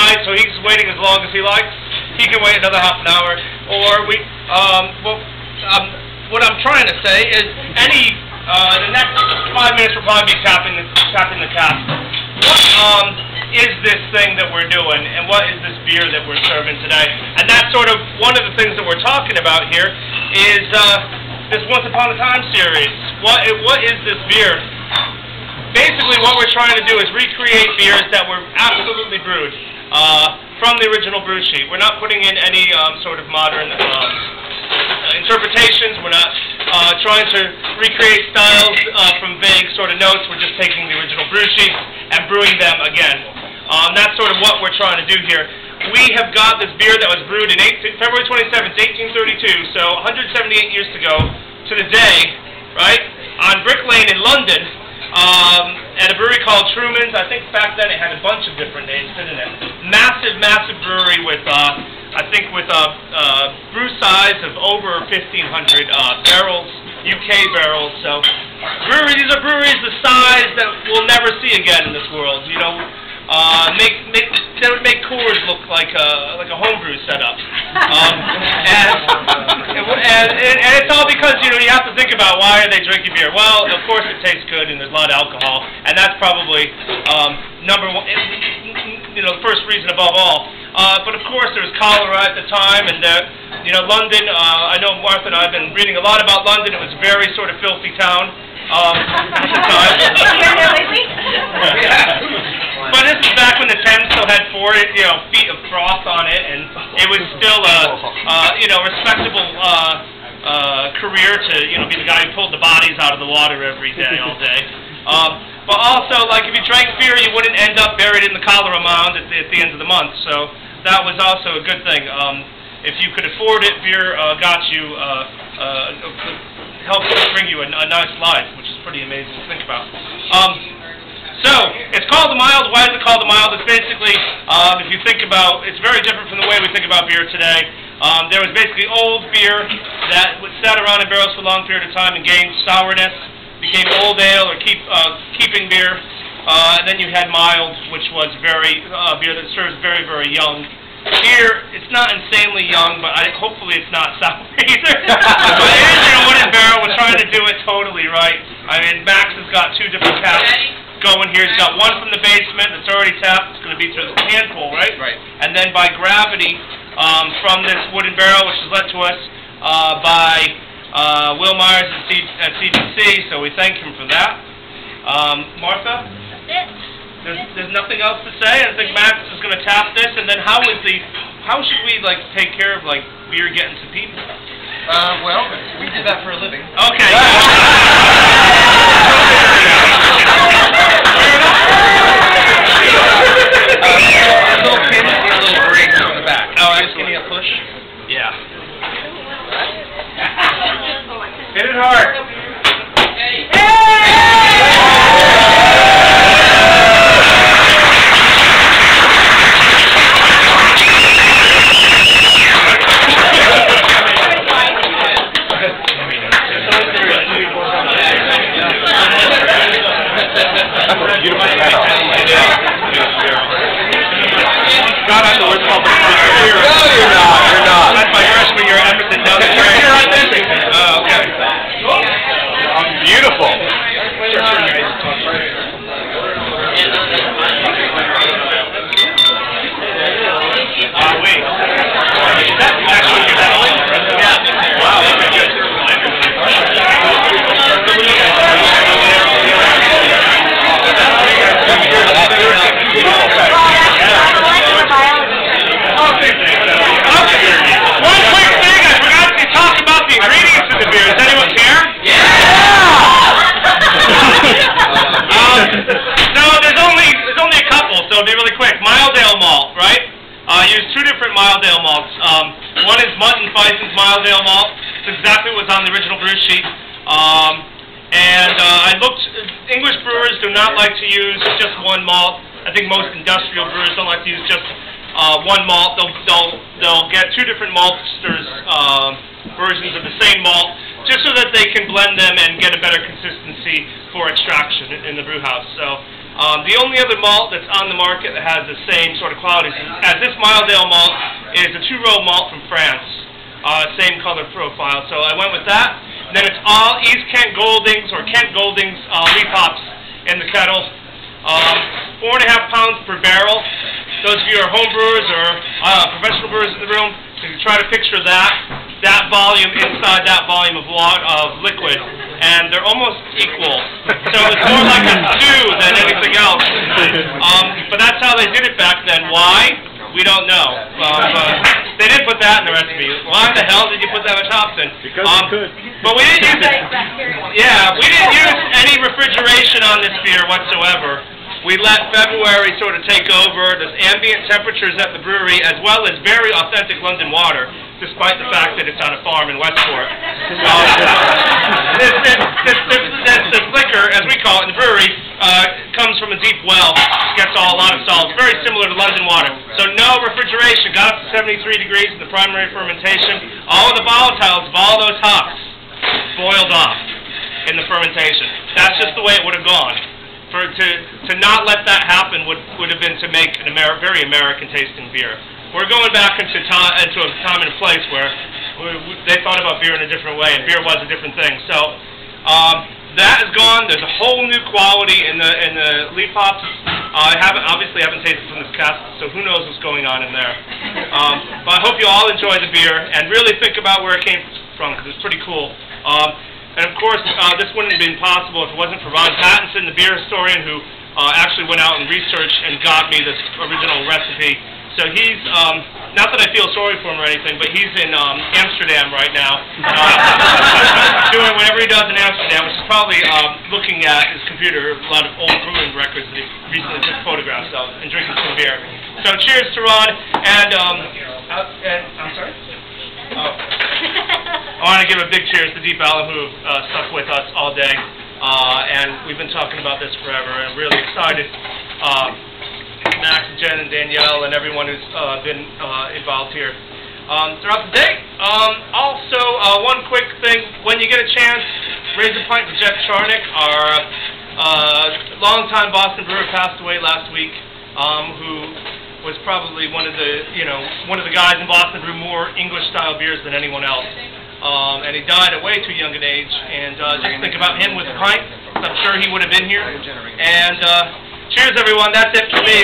night, so he's waiting as long as he likes. He can wait another half an hour. Or what I'm trying to say is the next 5 minutes will probably be tapping the cask. What is this thing that we're doing, and what is this beer that we're serving today? And that's sort of one of the things that we're talking about here is this Once Upon a Time series. What is this beer? Basically, what we're trying to do is recreate beers that were absolutely brewed from the original brew sheet. We're not putting in any sort of modern interpretations. We're not trying to recreate styles from vague sort of notes. We're just taking the original brew sheets and brewing them again. That's sort of what we're trying to do here. We have got this beer that was brewed in February 27th, 1832, so 178 years ago to the day, right, on Brick Lane in London, at a brewery called Truman's. I think back then it had a bunch of different names, didn't it? Massive, massive brewery with, I think with brew size of over 1,500 barrels, UK barrels. So these are breweries the size that we'll never see again in this world. You know, they would make Coors look like a homebrew setup. And it's all because, you know, you have to think about why are they drinking beer. Well, of course it tastes good and there's a lot of alcohol, and that's probably number one, you know, the first reason above all. But of course there was cholera at the time, and you know, London. I know Martha and I have been reading a lot about London. It was a very sort of filthy town at the time. But this is back when the Thames still had 4, you know, feet of froth on it, and it was still a you know, respectable career to, you know, be the guy who pulled the bodies out of the water every day, all day. But also, like, if you drank beer, you wouldn't end up buried in the cholera mound at the end of the month. So that was also a good thing. If you could afford it, beer got you, helped bring you a nice life, which is pretty amazing to think about. So, it's called the Mild. Why is it called the Mild? It's basically, if you think about, it's very different from the way we think about beer today. There was basically old beer that sat around in barrels for a long period of time and gained sourness, became old ale or keeping beer. And then you had mild, which was beer that serves very, very young. Here, it's not insanely young, but hopefully it's not sour either. But it is in a wooden barrel. We're trying to do it totally right. I mean, Max has got 2 different taps going here. He's got one from the basement that's already tapped. It's going to be through the hand pull, right? Right. And then by gravity from this wooden barrel, which is led to us by Will Myers at CBC, so we thank him for that. Martha? That's it. There's nothing else to say. I think Max is going to tap this, and then how should we, like, take care of, like, beer getting to people? Well, we did that for a living. Okay. A little pin and a little break from the back. Oh, just give me a push. Yeah. Hit it hard. God, I know it's called the beer. No, you're not. You're not. That's my freshman year at Emerson. No, you're right there. Oh, okay. Beautiful. Wait. Is that actually your selling? Yeah. Wow, that's good. One quick thing, I forgot to talk about the ingredients of the beer. Does anyone care? Yeah! No, there's only a couple, so it'll be really quick. Mild ale malt, right? Use 2 different mild ale malts. One is Mutton Fison's mild ale malt. It's exactly what's on the original brew sheet. I looked. English brewers do not like to use just one malt. I think most industrial brewers don't like to use just one malt. They'll get 2 different maltsters versions of the same malt, just so that they can blend them and get a better consistency for extraction in the brew house. So The only other malt that's on the market that has the same sort of qualities as this mild ale malt is a 2-row malt from France. Same color profile. So I went with that. And then it's all East Kent Goldings or Kent Goldings leaf hops in the kettle. 4.5 pounds per barrel. Those of you who are home brewers or professional brewers in the room, you can try to picture that volume inside that volume of liquid, and they're almost equal. So it's more like a stew than anything else. But that's how they did it back then. Why? We don't know. They didn't put that in the recipe. Why the hell did you put that on top then? Because you could. But we didn't use we didn't use any refrigeration on this beer whatsoever. We let February sort of take over. There's ambient temperatures at the brewery as well as very authentic London water, despite the fact that it's on a farm in Westport. This liquor, as we call it in the brewery, comes from a deep well. Gets a lot of solids, very similar to London water. So no refrigeration. Got up to 73 degrees in the primary fermentation. All of the volatiles of all those hops boiled off in the fermentation. That's just the way it would have gone. To not let that happen would have been to make a very American-tasting beer. We're going back into a time and a place where they thought about beer in a different way, and beer was a different thing. So that is gone. There's a whole new quality in the leaf hops. I obviously haven't tasted from this cask, so who knows what's going on in there. But I hope you all enjoy the beer and really think about where it came from, because it's pretty cool. And of course, this wouldn't have been possible if it wasn't for Ron Pattinson, the beer historian, who actually went out and researched and got me this original recipe. So he's, not that I feel sorry for him or anything, but he's in Amsterdam right now, doing whatever he does in Amsterdam, which is probably looking at his computer, a lot of old brewing records that he recently took photographs of, and drinking some beer. So cheers to Ron, and I'm sorry? I want to give a big cheers to Deep Ellum, who stuck with us all day, and we've been talking about this forever, and I'm really excited. Max, Jen, and Danielle, and everyone who's been involved here throughout the day. Also, one quick thing, when you get a chance, raise a pint for Jeff Charnick, our longtime Boston brewer, passed away last week, who was probably one of the guys in Boston who brew more English-style beers than anyone else. And he died at way too young an age, and just think about him with a pint. I'm sure he would have been here. And cheers, everyone. That's it for me.